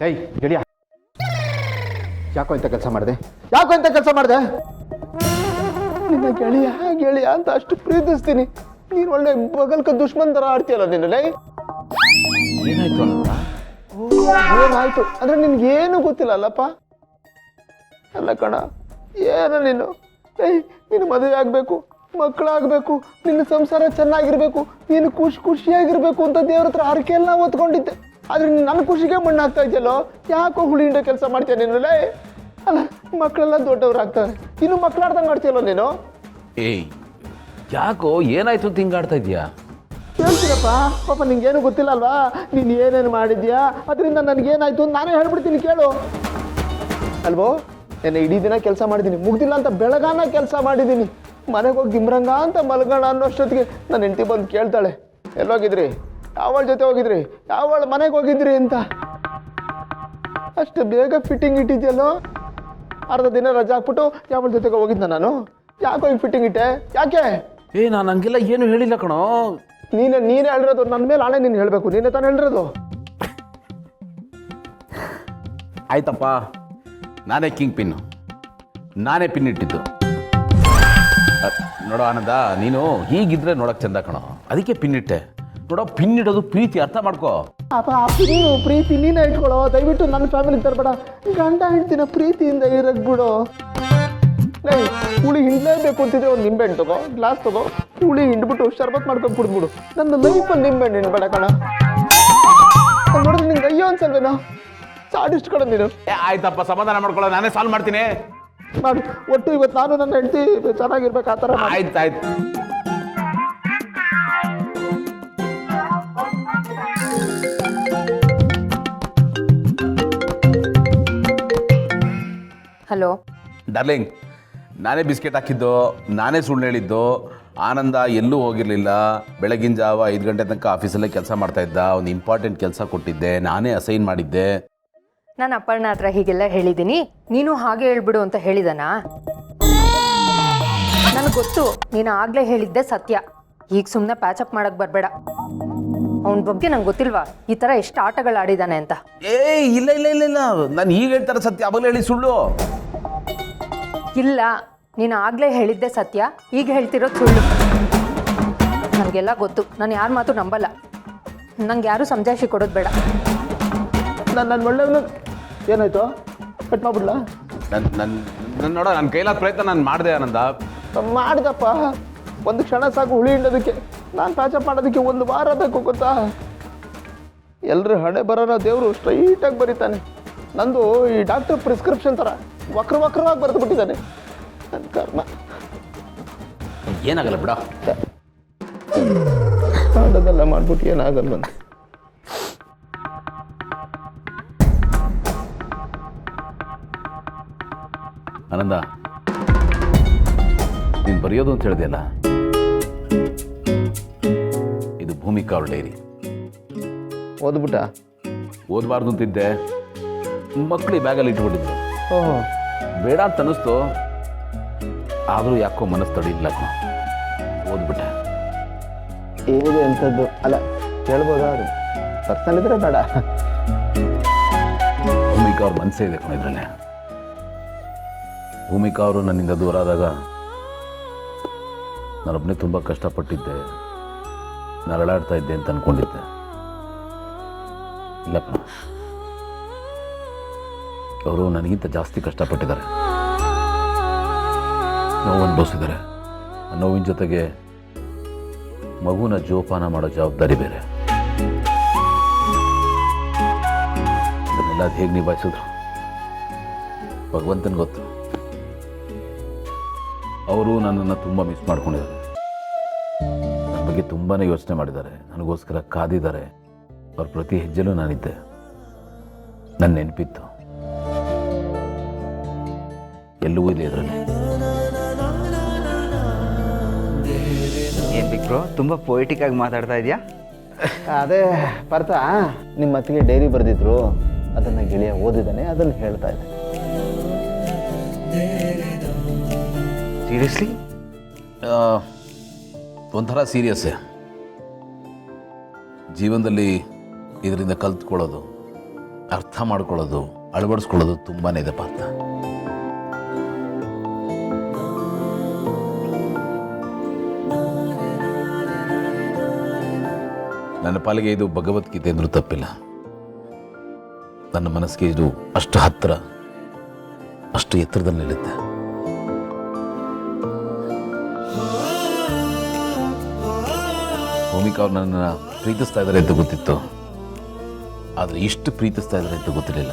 ಏಯ್ ಗೆಳೆಯ, ಯಾಕೋ ಇಂಥ ಕೆಲಸ ಮಾಡಿದೆ? ನಿನ್ನ ಗೆಳೆಯ ಗೆಳೆಯ ಅಂತ ಅಷ್ಟು ಪ್ರೀತಿಸ್ತೀನಿ, ನೀನು ಒಳ್ಳೆ ಬಗಲ್ಕ ದುಶ್ಮನ್ ಥರ ಆಡ್ತೀಯಲ್ಲ ನಿನ್ನೆ. ಏನಾಯ್ತು ಅಂತ? ಏನಾಯ್ತು ಅಂದ್ರೆ ನಿನ್ಗೇನು ಗೊತ್ತಿಲ್ಲ ಅಲ್ಲಪ್ಪ. ಅಲ್ಲ ಕಣ, ಏನು ನೀನು ನೀನು ಮದುವೆ ಆಗಬೇಕು, ಮಕ್ಕಳಾಗಬೇಕು, ನಿನ್ನ ಸಂಸಾರ ಚೆನ್ನಾಗಿರ್ಬೇಕು, ನೀನು ಖುಷಿಯಾಗಿರ್ಬೇಕು ಅಂತ ದೇವ್ರ ಹತ್ರ ಹರಕೆ ಎಲ್ಲ ಓದ್ಕೊಂಡಿದ್ದೆ. ಆದ್ರೆ ನನ್ನ ಖುಷಿಗೆ ಮಣ್ಣು ಹಾಕ್ತಾ ಇದೆಯಲ್ಲೋ, ಯಾಕೋ ಹುಳಿಯಿಂದ ಕೆಲಸ ಮಾಡ್ತೀಯ ನೀನಲ್ಲೇ? ಅಲ್ಲ, ಮಕ್ಕಳೆಲ್ಲ ದೊಡ್ಡವ್ರು ಆಗ್ತಾರೆ, ಇನ್ನು ಮಕ್ಕಳಾಡ್ದಂಗೆ ಆಡ್ತೀಯಲ್ಲೋ ನೀನು. ಏಯ್ ಯಾಕೋ ಏನಾಯ್ತು ಅಂತ ಹಿಂಗಾಡ್ತಾ ಇದೀಯಾ? ಹೇಳ್ತೀರಪ್ಪ, ಪಾಪ ನಿಂಗೇನು ಗೊತ್ತಿಲ್ಲ ಅಲ್ವಾ, ನೀನು ಏನೇನು ಮಾಡಿದ್ಯಾ, ಅದರಿಂದ ನನಗೇನಾಯ್ತು ಅಂತ ನಾನೇ ಹೇಳ್ಬಿಡ್ತೀನಿ, ಕೇಳು. ಅಲ್ವೋ, ನಾನು ಇಡೀ ದಿನ ಕೆಲಸ ಮಾಡಿದ್ದೀನಿ, ಮುಗ್ದಿಲ್ಲ ಅಂತ ಬೆಳಗಾನ ಕೆಲಸ ಮಾಡಿದ್ದೀನಿ. ಮನೆಗೆ ಹೋಗಿ ಗಿಮ್ರಂಗ ಅಂತ ಮಲ್ಗೋಣ ಅನ್ನೋಷ್ಟೊತ್ತಿಗೆ ನನ್ನ ಹೆಂಡತಿ ಬಂದು ಕೇಳ್ತಾಳೆ, ಎಲ್ಲೋಗಿದ್ರಿ, ಯಾವಳ ಜೊತೆ ಹೋಗಿದ್ರಿ, ಯಾವಳ ಮನೆಗೆ ಹೋಗಿದ್ರಿ ಅಂತ. ಅಷ್ಟು ಬೇಗ ಫಿಟ್ಟಿಂಗ್ ಇಟ್ಟಿದ್ಯಲ್ಲೋ. ಅರ್ಧ ದಿನ ರಜೆ ಹಾಕ್ಬಿಟ್ಟು ಯಾವಳ ಜೊತೆಗೆ ಹೋಗಿದ್ನ ನಾನು. ಯಾಕೋ ಹಿಂಗೆ ಫಿಟ್ಟಿಂಗ್ ಇಟ್ಟೆ, ಯಾಕೆ? ನಾನು ಹಂಗೆಲ್ಲ ಏನು ಹೇಳಿಲ್ಲ ಕಣೋ. ನೀನೇ ಹೇಳಿರೋದು, ನನ್ನ ಮೇಲೆ ಆಣೆ ನೀನು ಹೇಳಬೇಕು, ನೀನೇ ತಾನು ಹೇಳಿರೋದು. ಆಯ್ತಪ್ಪ, ನಾನೇ ಕಿಂಗ್ ಪಿನ್ನು, ನಾನೇ ಪಿನ್ ಇಟ್ಟಿದ್ದು. ನೋಡೋ ಆನಂದ, ನೀನು ಹೀಗಿದ್ರೆ ನೋಡಕ್ ಚಂದ ಕಣೋ, ಅದಕ್ಕೆ ಪಿನ್ ಇಟ್ಟೆ. ನೋಡೋ, ಪಿನ್ ಇಡೋದು ಪ್ರೀತಿ, ಅರ್ಥ ಮಾಡ್ಕೋ. ಅಪ್ಪ, ನೀನು ಪ್ರೀತಿ ನೀನೇ ಇಟ್ಕೊಳ್ಳೋ, ದಯವಿಟ್ಟು ನನ್ನ ಫ್ಯಾಮಿಲಿಗೆ ತರಬೇಡ. ಗಂಡ ಹೆಂಡ್ತಿನ ಪ್ರೀತಿಯಿಂದ ಇರಕ್ ಬಿಡು. ಹುಳಿ ಹಿಂಡಲೇಬೇಕು ಅಂತಿದ್ರೆ ಒಂದು ನಿಂಬೆಹಣ್ಣು ತಗೋ, ಗ್ಲಾಸ್ ತಗೋ, ಹುಳಿ ಹಿಂಡ್ಬಿಟ್ಟು ಶರ್ಬತ್ ಮಾಡ್ಕೊಂಡು ಕುಡಿದ್ಬಿಡು. ನನ್ನ ಲೈಫಲ್ಲಿ ನಿಂಬೆಹಣ್ಣು ಹಿಂಡ್ಬೇಡ ಕಣ. ನೋಡಿದ್ರೆ ನಿಂಗೆ ಅಯ್ಯೋ ಅನ್ಸಲ್ವೇನೋ, ಸಾಡಿಸ್ಟ್ ಕಣ ನೀನು. ಆಯ್ತಪ್ಪ, ಸಮಾಧಾನ ಮಾಡ್ಕೊಳ್ಳೋ, ನಾನೇ ಸಾಲ್ವ್ ಮಾಡ್ತೀನಿ. ಮಾಡು, ಒಟ್ಟು ಇವತ್ತು ನಾನು ನನ್ನ ಹೆಂಡ್ತಿ ಚೆನ್ನಾಗಿರ್ಬೇಕು, ಆ ಥರ. ಆಯ್ತಾಯ್ತು. ಹಲೋ ಡಾರ್ಲಿಂಗ್, ನಾನೇ ಬಿಸ್ಕೆಟ್ ಹಾಕಿದ್ದು, ನಾನೇ ಸುಳ್ಳು ಹೇಳಿದ್ದು. ಆನಂದ ಎಲ್ಲೂ ಹೋಗಿರಲಿಲ್ಲ, ಬೆಳಗಿನ ಜಾವ 5 ಗಂಟೆ ತನಕ ಆಫೀಸಲ್ಲೇ ಕೆಲಸ ಮಾಡ್ತಾ ಇದ್ದ. ಒಂದು ಇಂಪಾರ್ಟೆಂಟ್ ಕೆಲಸ ಕೊಟ್ಟಿದ್ದೆ, ನಾನೇ ಅಸೈನ್ ಮಾಡಿದ್ದೆ. ನಾನು ಅಪ್ಪಣ್ಣ ಹತ್ರ ಹೀಗೆಲ್ಲ ಹೇಳಿದ್ದೀನಿ, ನೀನು ಹಾಗೆ ಹೇಳ್ಬಿಡು ಅಂತ ಹೇಳಿದನಾ? ನನಗೆ ಗೊತ್ತು, ನೀನು ಆಗಲೇ ಹೇಳಿದ್ದೆ ಸತ್ಯ. ಈಗ ಸುಮ್ಮನೆ ಪ್ಯಾಚಪ್ ಮಾಡಕ್ಕೆ ಬರಬೇಡ. ಅವನ ಬಗ್ಗೆ ನಂಗೆ ಗೊತ್ತಿಲ್ವಾ ಈ ಥರ ಎಷ್ಟು ಆಟಗಳು ಆಡಿದ್ದಾನೆ ಅಂತ? ಇಲ್ಲ ಇಲ್ಲ ಇಲ್ಲ ಇಲ್ಲ, ನಾನು ಈಗ ಹೇಳ್ತಾರೆ ಸತ್ಯ, ಅವಾಗಲೇ ಹೇಳಿ ಸುಳ್ಳು. ಇಲ್ಲ, ನೀನು ಆಗಲೇ ಹೇಳಿದ್ದೆ ಸತ್ಯ, ಈಗ ಹೇಳ್ತಿರೋದು ಸುಳ್ಳು. ನನಗೆಲ್ಲ ಗೊತ್ತು, ನಾನು ಯಾರ ಮಾತು ನಂಬಲ್ಲ. ನಂಗೆ ಯಾರು ಸಮಜಾಯಿಷಿ ಕೊಡೋದು ಬೇಡ. ನನ್ನ ಒಳ್ಳೆಯವನು ಏನಾಯ್ತು, ಕಟ್ ಮಾಡ್ಬಿಡ್ಲಾ? ನನ್ನ ನೋಡೋ, ನನ್ನ ಕೈಲಾದ ಪ್ರಯತ್ನ ನಾನು ಮಾಡಿದೆ ಆನಂದ. ಮಾಡಿದಪ್ಪ, ಒಂದು ಕ್ಷಣ ಸಾಕು ಹುಳಿ ಹಿಂಡೋದಕ್ಕೆ. ನಾನು ಪ್ಯಾಚಪ್ ಮಾಡೋದಕ್ಕೆ 1 ವಾರ ಬೇಕು ಗೊತ್ತಾ. ಎಲ್ಲರೂ ಹಣೆ ಬರೋಣ ದೇವರು ಸ್ಟ್ರೈಟಾಗಿ ಬರೀತಾನೆ. ನಂದು ಈ ಡಾಕ್ಟರ್ ಪ್ರಿಸ್ಕ್ರಿಪ್ಷನ್ ಥರ ವಕ್ರವಾಗಿ ಬರೆದು ಬಿಟ್ಟಿದ್ದಾನೆ. ನನ್ನ ಕರ್ಮ. ಏನಾಗಲ್ಲ ಬಿಡ, ಮಾಡೋದೆಲ್ಲ ಮಾಡ್ಬಿಟ್ಟು ಏನಾಗಲ್ಲ. ಆನಂದ, ನೀನು ಬರೆಯೋದು ಅಂತ ಹೇಳಿದೆಯಲ್ಲ, ಇದು ಭೂಮಿಕಾ ಅವ್ರ ಡೈರಿ. ಓದ್ಬಿಟ್ಟ? ಓದಬಾರ್ದು ಅಂತಿದ್ದೆ, ಮಕ್ಕಳು ಬ್ಯಾಗಲ್ಲಿ ಇಟ್ಬಿಟ್ಟಿದ್ರು. ಓಹೋ, ಬೇಡ ಅಂತ ಅನ್ನಿಸ್ತು, ಆದರೂ ಯಾಕೋ ಮನಸ್ಸು ತಡಿಲ್ಲ. ಓದ್ಬಿಟ್ಟೆ. ಏನಿದೆ ಅಂಥದ್ದು ಅಲ್ಲ, ಕೇಳ್ಬೋದಾ? ಅದು ಪರ್ಸನಲ್ ಇದ್ರೆ ಬೇಡ. ಭೂಮಿಕಾ ಅವ್ರ ಮನಸ್ಸೇ ಇದೆ ಕಣ ಇದರಲ್ಲೇ. ಭೂಮಿಕಾ ಅವರು ನನ್ನಿಂದ ದೂರ ಆದಾಗ ನಾನೊಬ್ಬನೇ ತುಂಬ ಕಷ್ಟಪಟ್ಟಿದ್ದೆ, ನರಳಾಡ್ತಾ ಇದ್ದೆ ಅಂತ ಅಂದ್ಕೊಂಡಿದ್ದೆ. ಇಲ್ಲಪ್ಪ, ಅವರು ನನಗಿಂತ ಜಾಸ್ತಿ ಕಷ್ಟಪಟ್ಟಿದ್ದಾರೆ, ನೋವು ಅನುಭವಿಸಿದ್ದಾರೆ. ನೋವಿನ ಜೊತೆಗೆ ಮಗುನ ಜೋಪಾನ ಮಾಡೋ ಜವಾಬ್ದಾರಿ ಬೇರೆ. ಅದನ್ನೆಲ್ಲ ಹೇಗೆ ನಿಭಾಯಿಸಿದ್ರು ಭಗವಂತನ ಗೊತ್ತು. ಅವರು ನನ್ನನ್ನು ತುಂಬ ಮಿಸ್ ಮಾಡ್ಕೊಂಡಿದ್ದಾರೆ, ನನ್ನ ಬಗ್ಗೆ ತುಂಬಾ ಯೋಚನೆ ಮಾಡಿದ್ದಾರೆ, ನನಗೋಸ್ಕರ ಕಾದಿದ್ದಾರೆ. ಅವ್ರ ಪ್ರತಿ ಹೆಜ್ಜೆಲೂ ನಾನಿದ್ದೆ, ನನ್ನ ನೆನಪಿತ್ತು. ಎಲ್ಲವೂ ಇದೆ ಇದರಲ್ಲಿ. ಏನು ಬಿಕ್ರು, ತುಂಬ ಪೊಯಿಟಿಕ್ ಆಗಿ ಮಾತಾಡ್ತಾ ಇದೆಯಾ? ಅದೇ ಪಾರ್ಥ, ನಿಮ್ಮ ಅತ್ತಿಗೆ ಡೈರಿ ಬರೆದಿದ್ರು, ಅದನ್ನು ಗೆಳೆಯ ಓದಿದ್ದಾನೆ, ಅದನ್ನು ಹೇಳ್ತಾ ಇದ್ದೆ. ಸೀರಿಯಸ್ಲಿ? ಒಂಥರ ಸೀರಿಯಸ್ಸೇ. ಜೀವನದಲ್ಲಿ ಇದರಿಂದ ಕಲ್ತ್ಕೊಳ್ಳೋದು, ಅರ್ಥ ಮಾಡ್ಕೊಳ್ಳೋದು ಅಳವಡಿಸ್ಕೊಳ್ಳೋದು ತುಂಬಾ ಇದೆ ಪಾರ್ಥ. ನನ್ನ ಪಾಲಿಗೆ ಇದು ಭಗವದ್ಗೀತೆ ಅಂದ್ರೂ ತಪ್ಪಿಲ್ಲ. ನನ್ನ ಮನಸ್ಸಿಗೆ ಇದು ಅಷ್ಟು ಹತ್ತಿರ, ಅಷ್ಟು ಎತ್ತರದಲ್ಲಿ ನಿಲ್ಲುತ್ತೆ. ಭೂಮಿಕಾ ಅವ್ರು ನನ್ನನ್ನು ಪ್ರೀತಿಸ್ತಾ ಇದ್ದಾರೆ ಅಂತ ಗೊತ್ತಿತ್ತು, ಆದರೆ ಇಷ್ಟು ಪ್ರೀತಿಸ್ತಾ ಇದ್ದಾರೆ ಅಂತ ಗೊತ್ತಿರಲಿಲ್ಲ.